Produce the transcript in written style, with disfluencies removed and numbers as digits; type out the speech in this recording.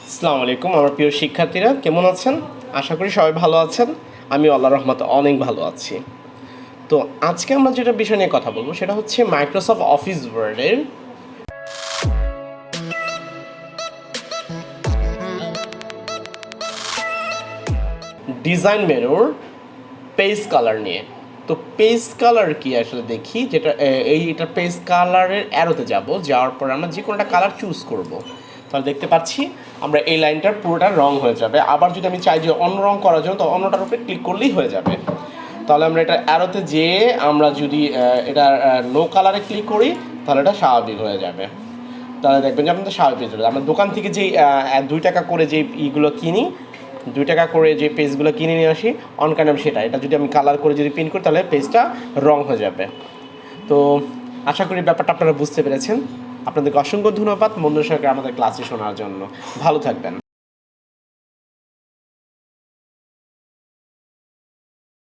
আসসালামু আলাইকুম আমার প্রিয় শিক্ষার্থীরা, কেমন আছেন? আশা করি সবাই ভালো আছেন। আমি আল্লাহর রহমতে অনেক ভালো আছি। তো আজকে আমরা যেটা বিষয় নিয়ে কথা বলবো সেটা হচ্ছে মাইক্রোসফট অফিস ওয়ার্ডের ডিজাইন মেনুর পেজ কালার নিয়ে। তো পেজ কালার কি আসলে দেখি, যেটা এটা পেজ কালারের অ্যারোতে যাওয়ার পর আমরা যে কোনো একটা কালার চুজ করব। তাহলে দেখতে পাচ্ছি আমরা এই লাইনটার পুরোটা রং হয়ে যাবে। আবার যদি আমি চাই যে অন্য রং করার জন্য, তো অন্যটার উপরে ক্লিক করলেই হয়ে যাবে। তাহলে আমরা এটা অ্যারোতে যেয়ে আমরা যদি এটা নো কালারে ক্লিক করি তাহলে এটা স্বাভাবিক হয়ে যাবে। তাহলে দেখবেন যে আপনাদের স্বাভাবিক হয়ে যাবে। আমরা দোকান থেকে যেই 2 টাকা করে যে ইগুলো কিনি, 2 টাকা করে যে পেজগুলো কিনে নিয়ে আসি অন ক্যামেরা, এটা যদি আমি কালার করে যদি প্রিন্ট করি তাহলে পেজটা রং হয়ে যাবে। তো আশা করি ব্যাপারটা আপনারা বুঝতে পেরেছেন। আপনাদেরকে অসংখ্য ধন্যবাদ বন্ধুর সঙ্গে আমাদের ক্লাসে শোনার জন্য। ভালো থাকবেন।